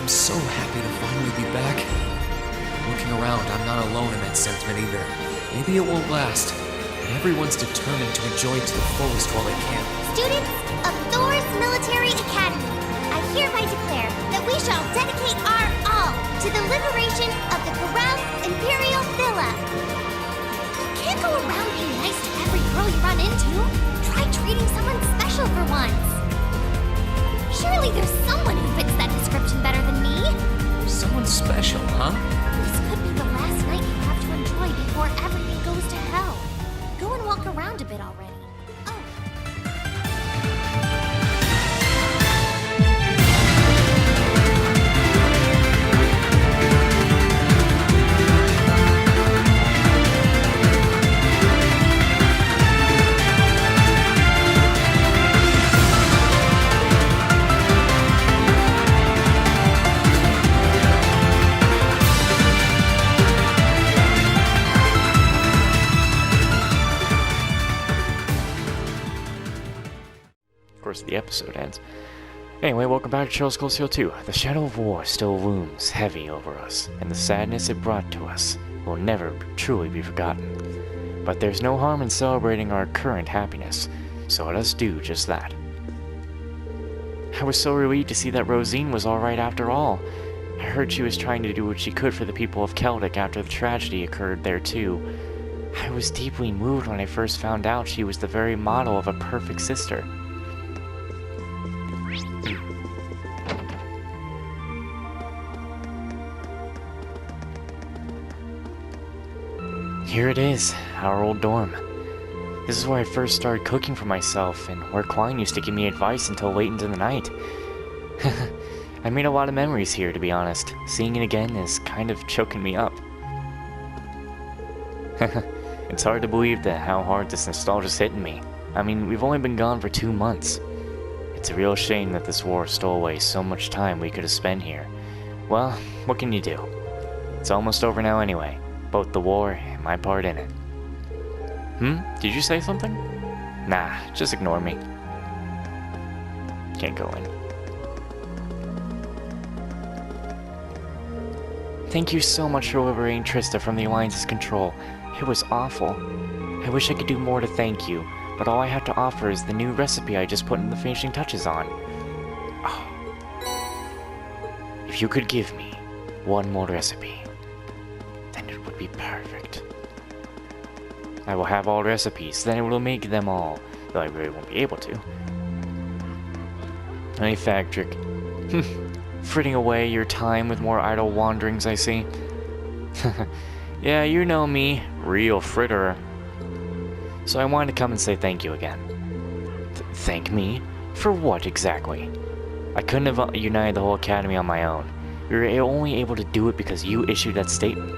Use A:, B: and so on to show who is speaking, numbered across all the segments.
A: so happy to finally be back. Looking around, I'm not alone in that sentiment either. Maybe it won't last, but everyone's determined to enjoy it to the fullest while they can.
B: Students of Thor's Military Academy, I hereby declare that we shall dedicate our all to the liberation of the Carouse Imperial Villa. You can't go around being nice to every girl you run into. Try treating someone special for once. Surely there's someone who fits that description better than me.
A: Someone special, huh?
B: This could be the last night you have to enjoy before everything goes to hell. Go and walk around a bit already. Oh.
C: Of course, the episode ends. Anyway, welcome back to Charles Closio 2. The shadow of war still looms heavy over us, and the sadness it brought to us will never truly be forgotten. But there's no harm in celebrating our current happiness, so let us do just that. I was so relieved to see that Rosine was alright after all. I heard she was trying to do what she could for the people of Celtic after the tragedy occurred there too. I was deeply moved when I first found out she was the very model of a perfect sister. Here it is, our old dorm. This is where I first started cooking for myself, and where Klein used to give me advice until late into the night. I made a lot of memories here, to be honest. Seeing it again is kind of choking me up. It's hard to believe how hard this nostalgia's hitting me. I mean, we've only been gone for 2 months. It's a real shame that this war stole away so much time we could have spent here. Well, what can you do? It's almost over now anyway. Both the war and my part in it. Did you say something? Nah, just ignore me. Can't go in. Thank you so much for liberating Trista from the Alliance's control. It was awful. I wish I could do more to thank you, but all I have to offer is the new recipe I just put in the finishing touches on. Oh. If you could give me one more recipe, then it would be perfect. I will have all recipes, then I will make them all, though I really won't be able to. Hey, Factric. Fritting away your time with more idle wanderings, I see. Yeah, you know me, real fritterer. So I wanted to come and say thank you again. Thank me? For what exactly? I couldn't have united the whole academy on my own. We were only able to do it because you issued that statement.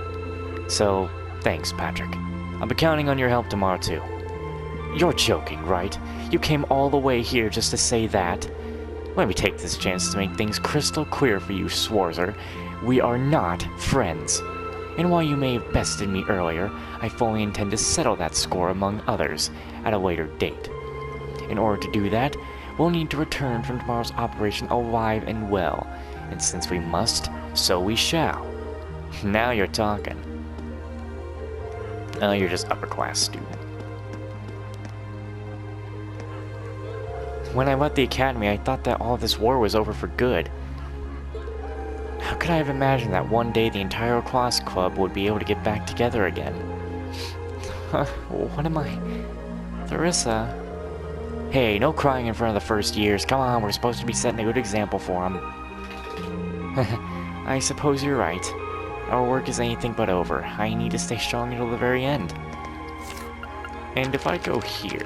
C: So, thanks, Patrick. I'll be counting on your help tomorrow, too. You're joking, right? You came all the way here just to say that? Let me take this chance to make things crystal clear for you, Schwarzer. We are not friends. And while you may have bested me earlier, I fully intend to settle that score among others at a later date. In order to do that, we'll need to return from tomorrow's operation alive and well. And since we must, so we shall. Now you're talking. Oh, you're just upper class student. When I left the academy, I thought that all this war was over for good. How could I have imagined that one day the entire class club would be able to get back together again? What am I... Theresa? Hey, no crying in front of the first years. Come on, we're supposed to be setting a good example for them. I suppose you're right. Our work is anything but over. I need to stay strong until the very end. And if I go here...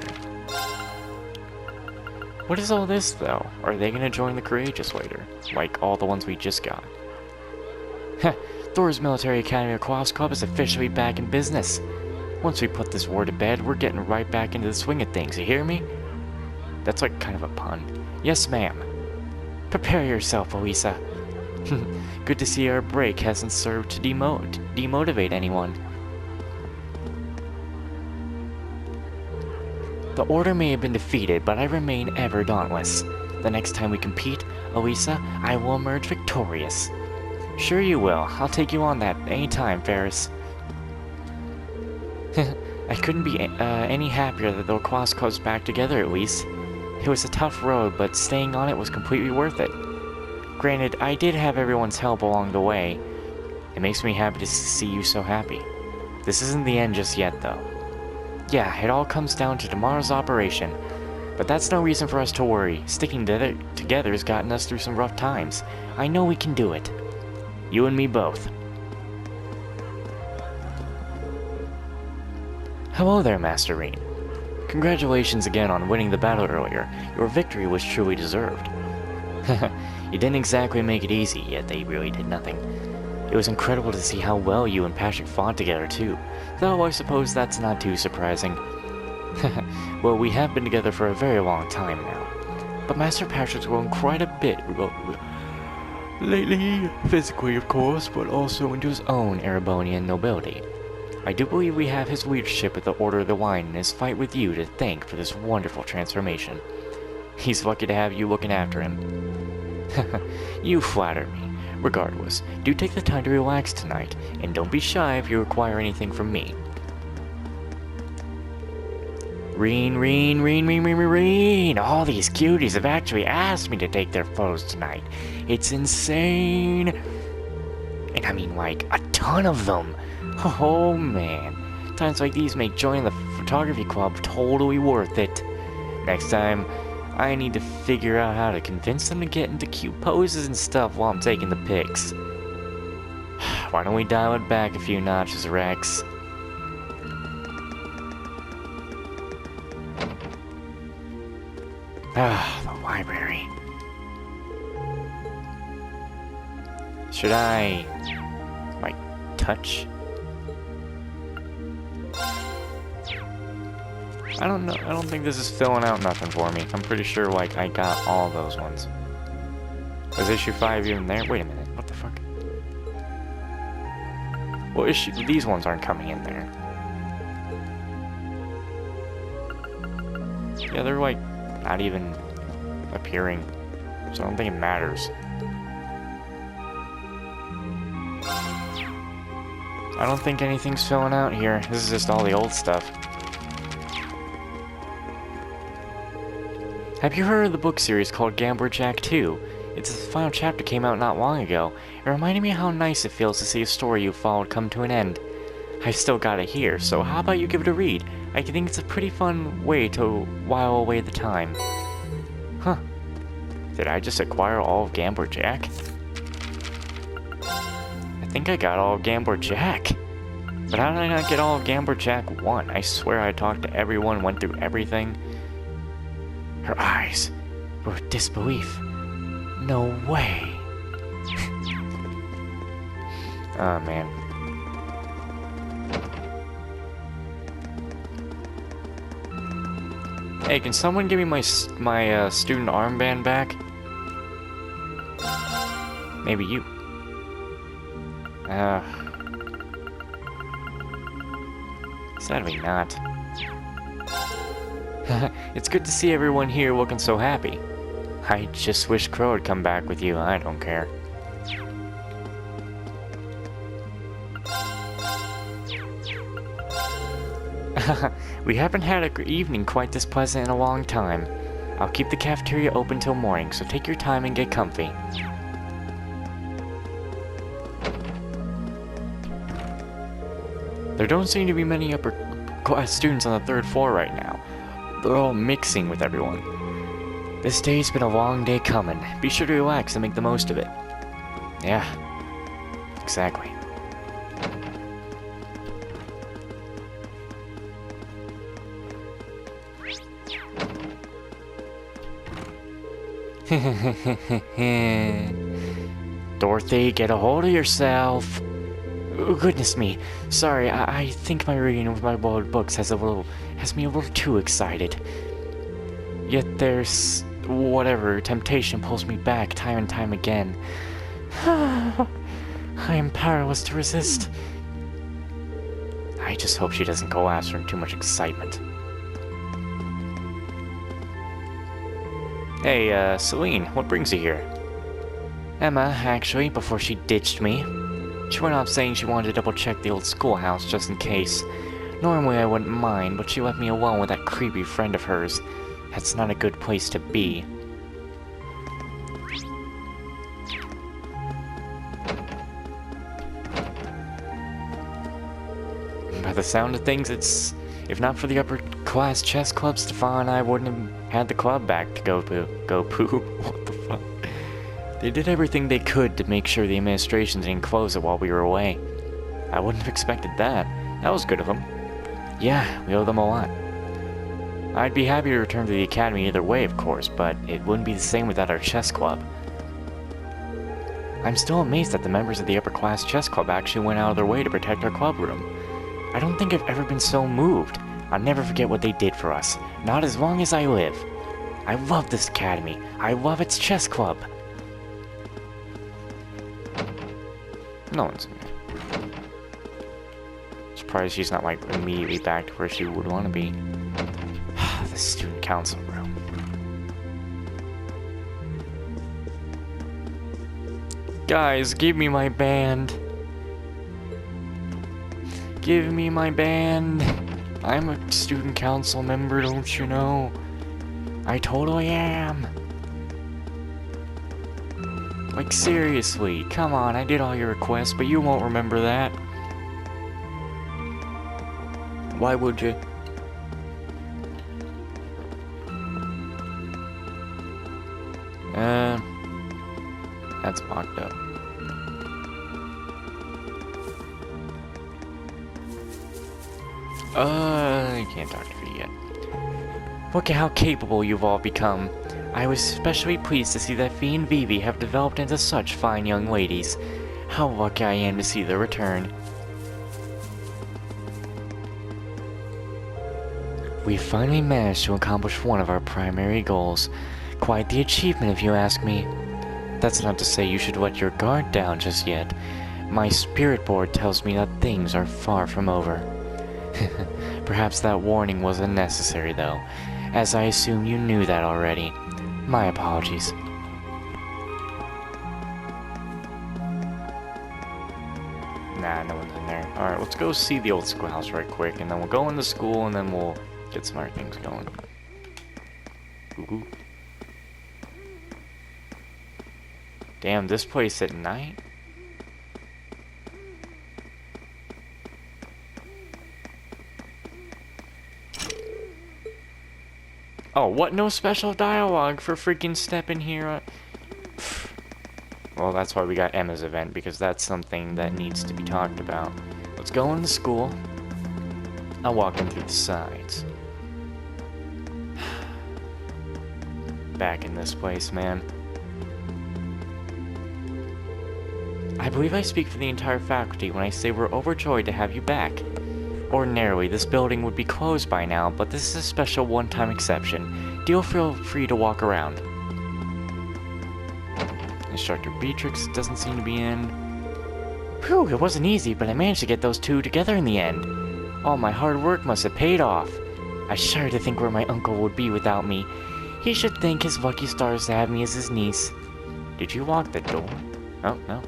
C: What is all this, though? Are they gonna join the Courageous later? Like all the ones we just got? Thor's Military Academy Lacrosse Club is officially back in business. Once we put this war to bed, we're getting right back into the swing of things, you hear me? That's like kind of a pun. Yes, ma'am. Prepare yourself, Louisa. Good to see our break hasn't served to demotivate anyone. The Order may have been defeated, but I remain ever dauntless. the next time we compete, Elisa, I will emerge victorious. Sure you will. I'll take you on that anytime, Ferris. I couldn't be any happier that the lacrosse club's back together, Elise. It was a tough road, but staying on it was completely worth it. Granted, I did have everyone's help along the way. It makes me happy to see you so happy. This isn't the end just yet, though. Yeah, it all comes down to tomorrow's operation. But that's no reason for us to worry. Sticking together has gotten us through some rough times. I know we can do it. You and me both. Hello there, Master Rean. Congratulations again on winning the battle earlier. Your victory was truly deserved. You didn't exactly make it easy, yet they really did nothing. It was incredible to see how well you and Patrick fought together, too. Though I suppose that's not too surprising. Well, we have been together for a very long time now. But Master Patrick's grown quite a bit lately, physically of course, but also into his own Erebonian nobility. I do believe we have his leadership at the Order of the Wine and his fight with you to thank for this wonderful transformation. He's lucky to have you looking after him. You flatter me. Regardless, do take the time to relax tonight, and don't be shy if you require anything from me. Reen. All these cuties have actually asked me to take their photos tonight. It's insane. And I mean like a ton of them. Oh man. Times like these make joining the photography club totally worth it. Next time, I need to figure out how to convince them to get into cute poses and stuff while I'm taking the pics. Why don't we dial it back a few notches, Rex? The library. Should I, like, touch? I don't know. I don't think this is filling out nothing for me. I'm pretty sure, like, I got all those ones. Was issue 5 even there? Wait a minute. What the fuck? Well, these ones aren't coming in there. Yeah, they're, like, not even appearing. So I don't think it matters. I don't think anything's filling out here. This is just all the old stuff. Have you heard of the book series called Gambler Jack 2? Its final chapter came out not long ago. It reminded me how nice it feels to see a story you followed come to an end. I've still got it here, so how about you give it a read? I think it's a pretty fun way to while away the time. Huh. Did I just acquire all of Gambler Jack? I think I got all of Gambler Jack. But how did I not get all of Gambler Jack 1? I swear I talked to everyone, went through everything. Her eyes were with disbelief. No way. Oh, man. Hey, can someone give me my student armband back? Maybe you. Sadly not. It's good to see everyone here looking so happy. I just wish Crow would come back with you. I don't care. We haven't had an evening quite this pleasant in a long time. I'll keep the cafeteria open till morning, so take your time and get comfy. There don't seem to be many upper class students on the 3rd floor right now. They're all mixing with everyone. This day's been a long day coming. Be sure to relax and make the most of it. Yeah, exactly. Dorothy, get a hold of yourself. Oh, goodness me. Sorry, I think my reading of my world books has me a little too excited. Yet there's whatever temptation pulls me back time and time again. I am powerless to resist. I just hope she doesn't collapse from too much excitement. Hey, Celine, what brings you here? Emma, actually, before she ditched me. She went off saying she wanted to double-check the old schoolhouse just in case. Normally I wouldn't mind, but she left me alone with that creepy friend of hers. That's not a good place to be. By the sound of things, it's... If not for the upper-class chess club, Stefan and I wouldn't have had the club back to go poo. What the fuck? They did everything they could to make sure the administration didn't close it while we were away. I wouldn't have expected that. That was good of them. Yeah, we owe them a lot. I'd be happy to return to the academy either way, of course, but it wouldn't be the same without our chess club. I'm still amazed that the members of the upper-class chess club actually went out of their way to protect our club room. I don't think I've ever been so moved. I'll never forget what they did for us. Not as long as I live. I love this academy. I love its chess club. No one's in there. Surprised she's not, like, immediately back to where she would want to be. The student council room. Guys, give me my band. Give me my band. I'm a student council member, don't you know? I totally am. Like, seriously, come on, I did all your requests, but you won't remember that. Why would you? That's locked up. I can't talk to you yet. Look at how capable you've all become. I was especially pleased to see that Fee and Vivi have developed into such fine young ladies. How lucky I am to see their return. We finally managed to accomplish one of our primary goals. Quite the achievement, if you ask me. That's not to say you should let your guard down just yet. My spirit board tells me that things are far from over. Perhaps that warning was unnecessary, though, as I assume you knew that already. My apologies. Nah, no one's in there. Alright, let's go see the old schoolhouse right quick, and then we'll go into school, and then we'll get some other things going. Ooh. Damn, this place at night? Oh, what? No special dialogue for freaking stepping here? Well, that's why we got Emma's event, because that's something that needs to be talked about. Let's go into school. I'll walk in through the sides. Back in this place, man. I believe I speak for the entire faculty when I say we're overjoyed to have you back. Ordinarily, this building would be closed by now, but this is a special one-time exception. Feel free to walk around. Instructor Beatrix doesn't seem to be in. Whew, it wasn't easy, but I managed to get those two together in the end. All my hard work must have paid off. I shudder to think where my uncle would be without me. He should thank his lucky stars to have me as his niece. Did you lock the door? Oh, no.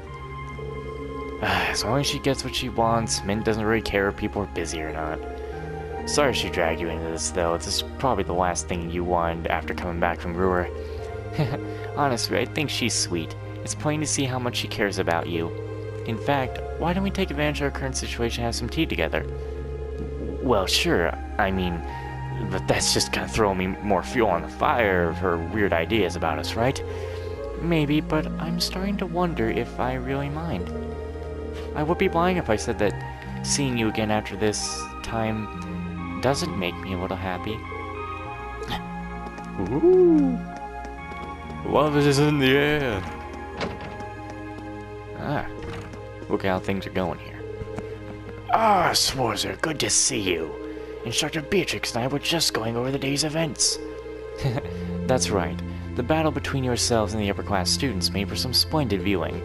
C: As long as she gets what she wants, Mint doesn't really care if people are busy or not. Sorry she dragged you into this, though. This is probably the last thing you wanted after coming back from Brewer. Honestly, I think she's sweet. It's plain to see how much she cares about you. In fact, why don't we take advantage of our current situation and have some tea together? Well, sure, I mean, but that's just kind of throwing me more fuel on the fire of her weird ideas about us, right? Maybe, but I'm starting to wonder if I really mind. I would be lying if I said that seeing you again after this time doesn't make me a little happy. Ooh. Love is in the air. Ah, look how things are going here. Ah, Swarzer, good to see you. Instructor Beatrix and I were just going over the day's events. That's right. The battle between yourselves and the upper-class students made for some splendid viewing.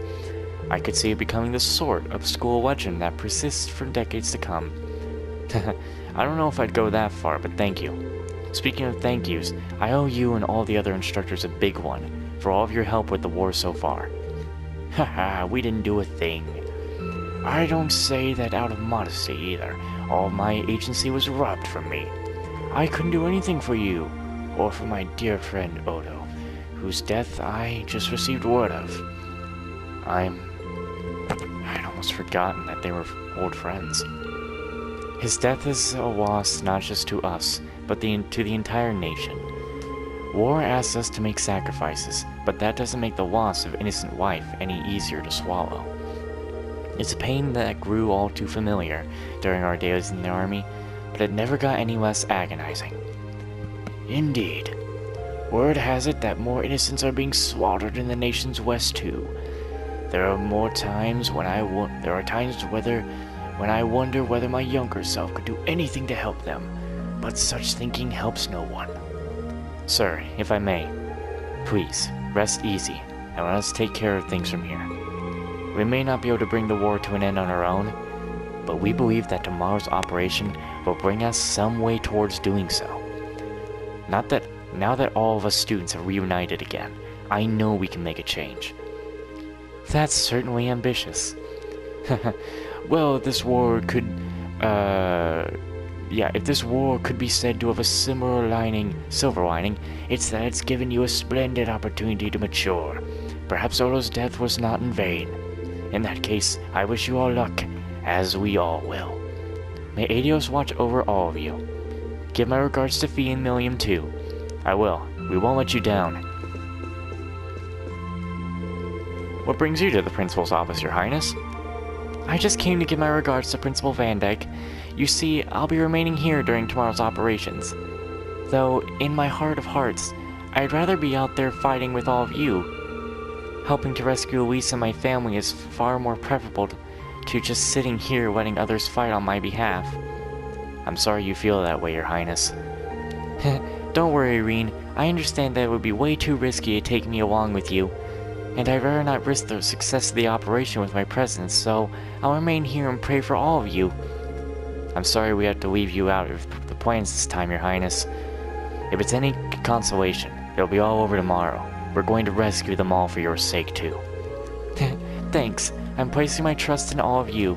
C: I could see it becoming the sort of school legend that persists for decades to come. I don't know if I'd go that far, but thank you. Speaking of thank yous, I owe you and all the other instructors a big one for all of your help with the war so far. Haha, we didn't do a thing. I don't say that out of modesty either. All of my agency was robbed from me. I couldn't do anything for you, or for my dear friend Odo, whose death I just received word of. I'd almost forgotten that they were old friends. His death is a loss not just to us, but to the entire nation. War asks us to make sacrifices, but that doesn't make the loss of innocent life any easier to swallow. It's a pain that grew all too familiar during our days in the army, but it never got any less agonizing. Indeed. Word has it that more innocents are being slaughtered in the nation's west too. There are times when I wonder whether my younger self could do anything to help them, but such thinking helps no one. Sir, if I may, please, rest easy, and let us take care of things from here. We may not be able to bring the war to an end on our own, but we believe that tomorrow's operation will bring us some way towards doing so. Now that all of us students have reunited again, I know we can make a change. That's certainly ambitious. Well, if this war could be said to have a silver lining, it's that it's given you a splendid opportunity to mature. Perhaps Odo's death was not in vain. In that case, I wish you all luck, as we all will. May Adios watch over all of you. Give my regards to Fee and Milliam too. I will. We won't let you down. What brings you to the principal's office, Your Highness? I just came to give my regards to Principal Van Dyke. You see, I'll be remaining here during tomorrow's operations. Though, in my heart of hearts, I'd rather be out there fighting with all of you. Helping to rescue Elise and my family is far more preferable to just sitting here letting others fight on my behalf. I'm sorry you feel that way, Your Highness. Don't worry, Irene. I understand that it would be way too risky to take me along with you, and I'd rather not risk the success of the operation with my presence, so I'll remain here and pray for all of you. I'm sorry we have to leave you out of the plans this time, Your Highness. If it's any consolation, it'll be all over tomorrow. We're going to rescue them all for your sake, too. Thanks. I'm placing my trust in all of you.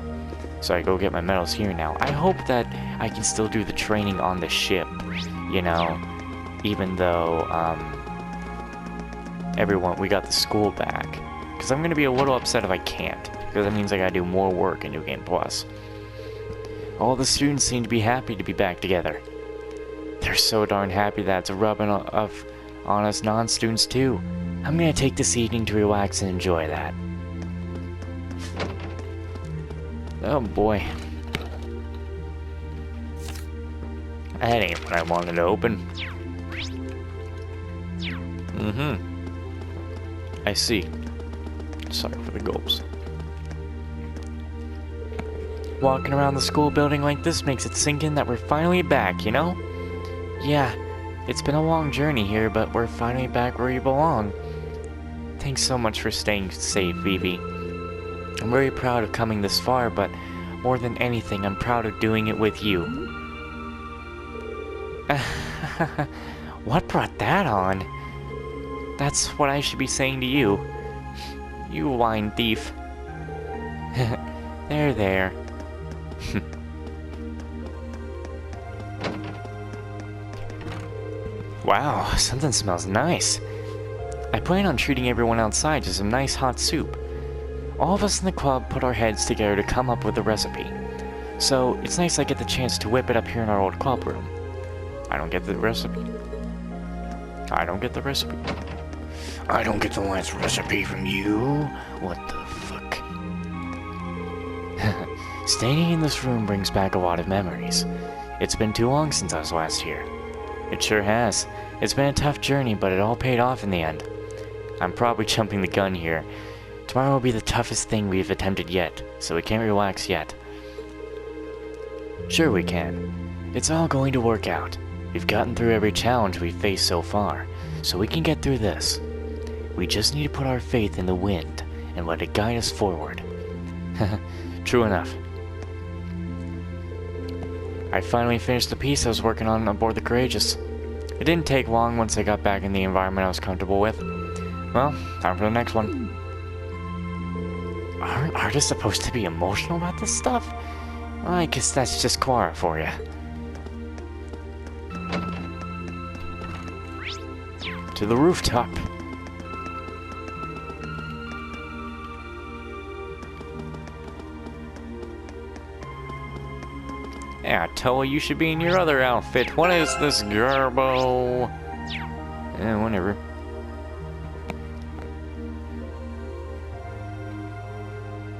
C: So I go get my medals here now. I hope that I can still do the training on the ship, you know, even though, we got the school back. Because I'm going to be a little upset if I can't, because that means I gotta do more work in New Game Plus. All the students seem to be happy to be back together. They're so darn happy that it's rubbing off on us non-students too. I'm gonna take this evening to relax and enjoy that. Oh boy. That ain't what I wanted to open. I see. Sorry for the gulps. Walking around the school building like this makes it sink in that we're finally back, you know? Yeah, it's been a long journey here, but we're finally back where we belong. Thanks so much for staying safe, Vivi. I'm very proud of coming this far, but more than anything, I'm proud of doing it with you. What brought that on? That's what I should be saying to you. You wine thief. There. Wow, something smells nice. I plan on treating everyone outside to some nice hot soup. All of us in the club put our heads together to come up with a recipe. So, it's nice I get the chance to whip it up here in our old club room. I don't get the recipe. I don't get the last recipe from you. What the fuck? Staying in this room brings back a lot of memories. It's been too long since I was last here. It sure has. It's been a tough journey, but it all paid off in the end. I'm probably jumping the gun here. Tomorrow will be the toughest thing we've attempted yet, so we can't relax yet. Sure we can. It's all going to work out. We've gotten through every challenge we've faced so far, so we can get through this. We just need to put our faith in the wind and let it guide us forward. True enough. I finally finished the piece I was working on aboard the Courageous. It didn't take long once I got back in the environment I was comfortable with. Well, time for the next one. Aren't artists supposed to be emotional about this stuff? Well, I guess that's just Quara for you. To the rooftop. Yeah, Toa, you should be in your other outfit. What is this garbo? Whatever.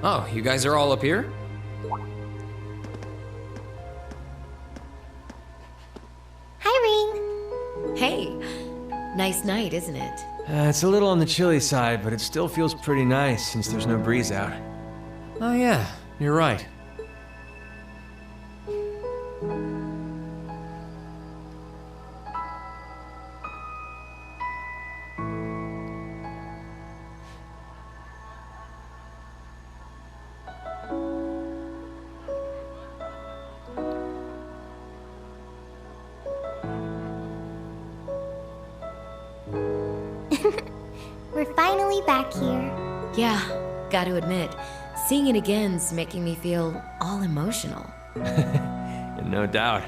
A: Oh, you guys are all up here?
B: Hi, Ring.
D: Hey, nice night, isn't it?
E: It's a little on the chilly side, but it still feels pretty nice since there's no breeze out.
A: Oh yeah, you're right.
B: We're finally back here.
D: Yeah, gotta admit, seeing it again's making me feel all emotional.
E: No doubt.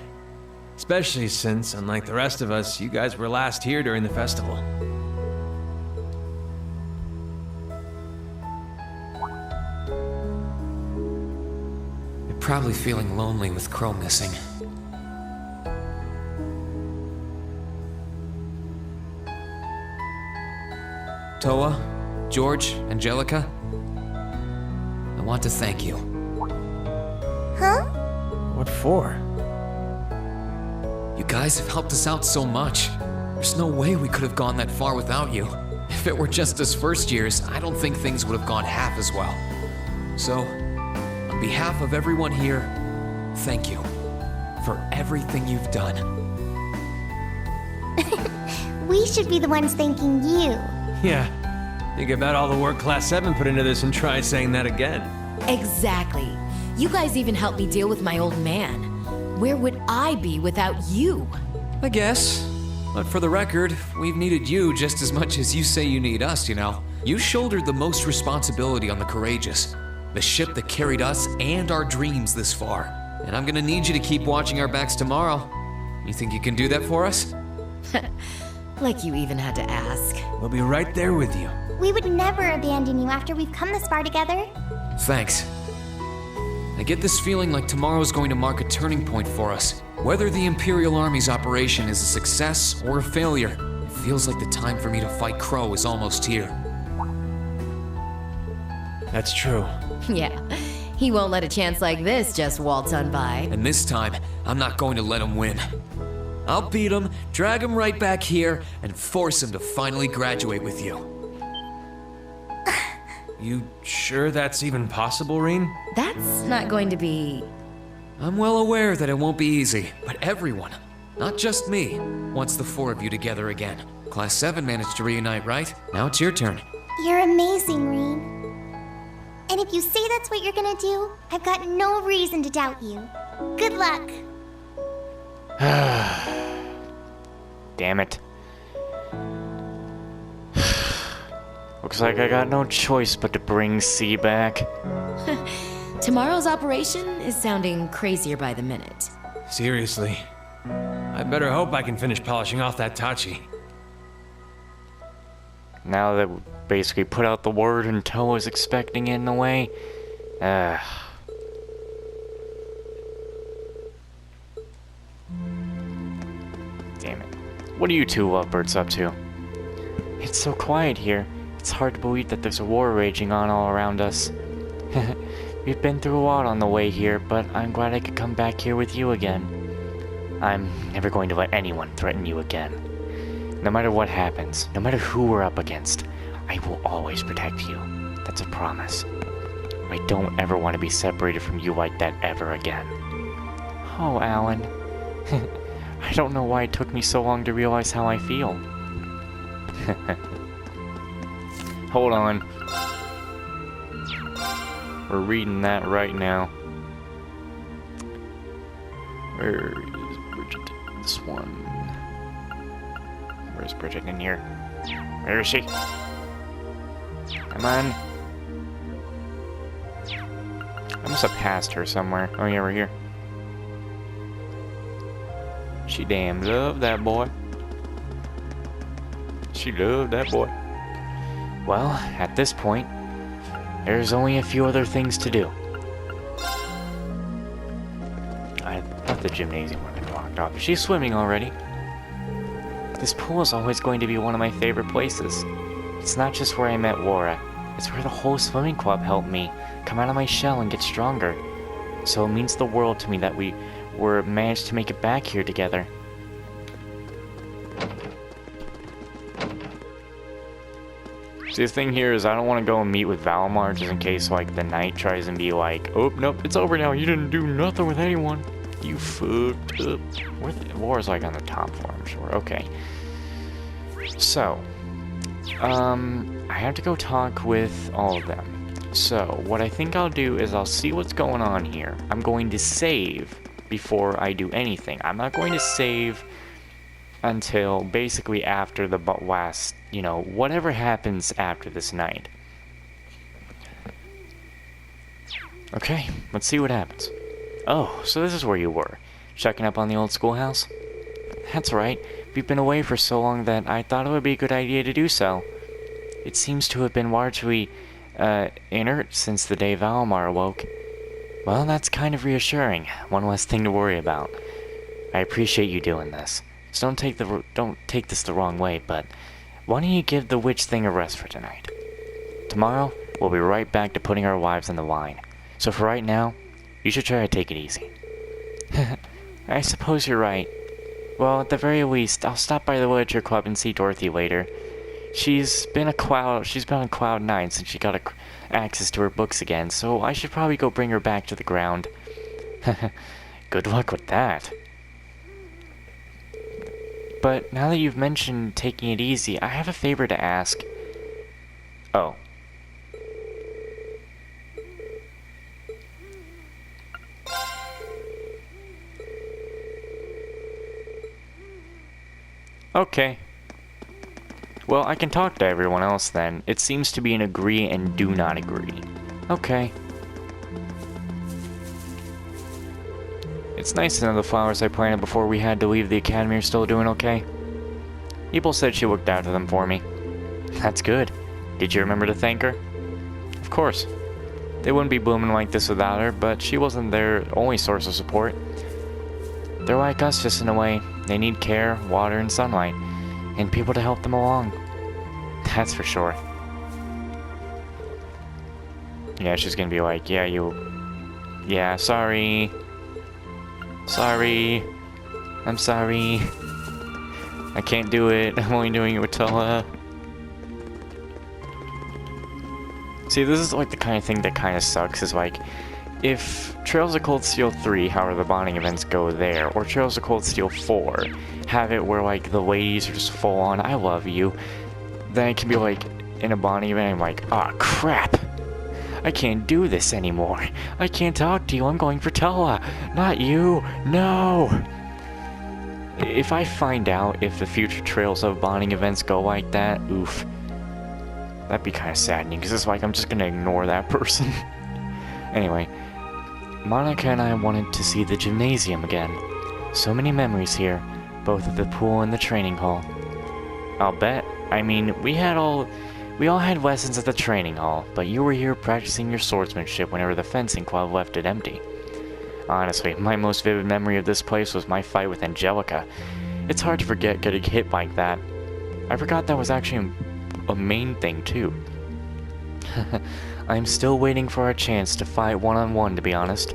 E: Especially since, unlike the rest of us, you guys were last here during the festival.
A: You're probably feeling lonely with Crow missing. Toa, George, Angelica, I want to thank you.
B: Huh?
E: What for?
A: You guys have helped us out so much. There's no way we could have gone that far without you. If it were just us first years, I don't think things would have gone half as well. So, on behalf of everyone here, thank you for everything you've done.
B: We should be the ones thanking you.
E: Yeah. Think about all the work Class 7 put into this and try saying that again.
D: Exactly. You guys even helped me deal with my old man. Where would I be without you?
A: I guess. But for the record, we've needed you just as much as you say you need us, you know. You shouldered the most responsibility on the Courageous, the ship that carried us and our dreams this far. And I'm gonna need you to keep watching our backs tomorrow. You think you can do that for us?
D: Like you even had to ask.
E: We'll be right there with you.
B: We would never abandon you after we've come this far together.
A: Thanks. I get this feeling like tomorrow's going to mark a turning point for us. Whether the Imperial Army's operation is a success or a failure, it feels like the time for me to fight Crow is almost here.
E: That's true.
D: Yeah, he won't let a chance like this just waltz on by.
A: And this time, I'm not going to let him win. I'll beat him, drag him right back here, and force him to finally graduate with you.
E: You sure that's even possible, Reen?
D: That's not going to be...
A: I'm well aware that it won't be easy, but everyone, not just me, wants the four of you together again. Class 7 managed to reunite, right? Now it's your turn.
B: You're amazing, Reen. And if you say that's what you're gonna do, I've got no reason to doubt you. Good luck.
C: Damn it. Looks like I got no choice but to bring C back.
D: Tomorrow's operation is sounding crazier by the minute.
E: Seriously. I better hope I can finish polishing off that Tachi.
C: Now that we basically put out the word and Toa's expecting it in a way. Damn it. What are you two lovebirds up to? It's so quiet here. It's hard to believe that there's a war raging on all around us. We've been through a lot on the way here, but I'm glad I could come back here with you again. I'm never going to let anyone threaten you again. No matter what happens, no matter who we're up against, I will always protect you. That's a promise. I don't ever want to be separated from you like that ever again. Oh, Alan. I don't know why it took me so long to realize how I feel. Hold on. We're reading that right now. Where is Bridget? This one. Where's Bridget in here? Where is she? Come on. I must have passed her somewhere. Oh yeah, we're here. She damn loved that boy. She loved that boy. Well, at this point, there's only a few other things to do. I thought the gymnasium would have been locked off. She's swimming already. This pool is always going to be one of my favorite places. It's not just where I met Wara. It's where the whole swimming club helped me come out of my shell and get stronger. So it means the world to me that we were managed to make it back here together. See, the thing here is I don't want to go and meet with Valimar just in case, like, the knight tries and be like, oh, nope, it's over now. You didn't do nothing with anyone. You fucked up. Wara's, like, on the top floor, I'm sure. Okay. So, I have to go talk with all of them. So, what I think I'll do is I'll see what's going on here. I'm going to save before I do anything. I'm not going to save until basically after the last, you know, whatever happens after this night. Okay, let's see what happens. Oh, so this is where you were. Checking up on the old schoolhouse? That's right. We've been away for so long that I thought it would be a good idea to do so. It seems to have been largely, inert since the day Valimar awoke. Well, that's kind of reassuring. One less thing to worry about. I appreciate you doing this. So don't take this the wrong way, but why don't you give the witch thing a rest for tonight? Tomorrow, we'll be right back to putting our wives in the line. So for right now, you should try to take it easy. I suppose you're right. Well, at the very least, I'll stop by the Literature Club and see Dorothy later. She's been on cloud 9 since she got access to her books again, so I should probably go bring her back to the ground. Good luck with that. But now that you've mentioned taking it easy, I have a favor to ask. Oh. Okay. Well, I can talk to everyone else then. It seems to be an agree and do not agree. Okay. It's nice to know the flowers I planted before we had to leave the academy are still doing okay. Ebel said she looked after them for me. That's good. Did you remember to thank her? Of course. They wouldn't be blooming like this without her, but she wasn't their only source of support. They're like us just in a way. They need care, water, and sunlight, and people to help them along. That's for sure. Yeah, she's gonna be like, yeah, sorry. Sorry. I'm sorry. I can't do it. I'm only doing it with Tella. See, this is like the kind of thing that kind of sucks, is like, if Trails of Cold Steel 3, however the bonding events go there, or Trails of Cold Steel 4, have it where like the ladies are just full on, I love you, then it can be like, in a bonding event, I'm like, ah, crap! I can't do this anymore. I can't talk to you, I'm going for Tella, not you, no! If I find out if the future Trails of bonding events go like that, oof. That'd be kind of saddening, because it's like I'm just gonna ignore that person. Anyway, Monica and I wanted to see the gymnasium again. So many memories here, both at the pool and the training hall. I'll bet. I mean, we all had lessons at the training hall, but you were here practicing your swordsmanship whenever the fencing club left it empty. Honestly, my most vivid memory of this place was my fight with Angelica. It's hard to forget getting hit like that. I forgot that was actually a main thing too. I'm still waiting for our chance to fight one-on-one, to be honest.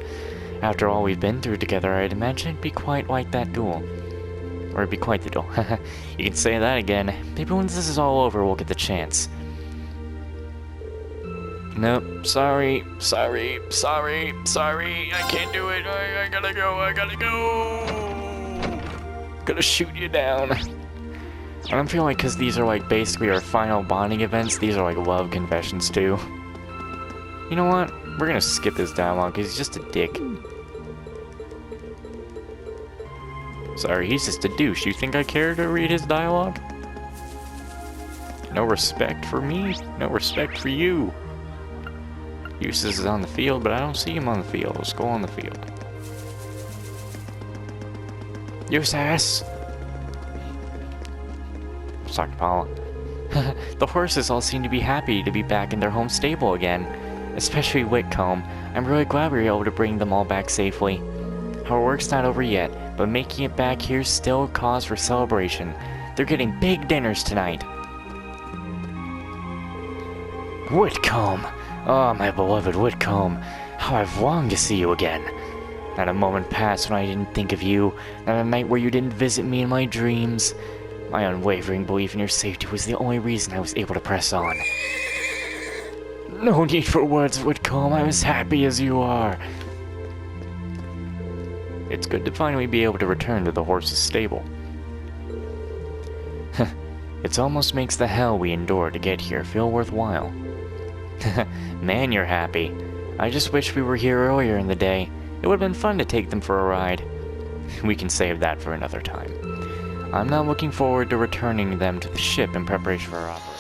C: After all we've been through together, I'd imagine it'd be quite like that duel. Or it'd be quite the duel. You can say that again. Maybe once this is all over, we'll get the chance. Nope. Sorry. I can't do it. I gotta go. Gonna shoot you down. And I'm feeling like, because these are like basically our final bonding events, these are like love confessions too. You know what? We're gonna skip this dialogue because he's just a dick. Sorry, he's just a douche. You think I care to read his dialogue? No respect for me, no respect for you. Eustace is on the field, but I don't see him on the field. Let's go on the field. Eustace! Sorry, Paula. The horses all seem to be happy to be back in their home stable again. Especially Whitcomb. I'm really glad we were able to bring them all back safely. Our work's not over yet, but making it back here is still a cause for celebration. They're getting big dinners tonight. Whitcomb! Oh, my beloved Whitcomb. How I've longed to see you again. Not a moment passed when I didn't think of you. Not a night where you didn't visit me in my dreams. My unwavering belief in your safety was the only reason I was able to press on. No need for words, Whitcomb. I'm as happy as you are. It's good to finally be able to return to the horse's stable. It almost makes the hell we endured to get here feel worthwhile. Man, you're happy. I just wish we were here earlier in the day. It would have been fun to take them for a ride. We can save that for another time. I'm now looking forward to returning them to the ship in preparation for our operation.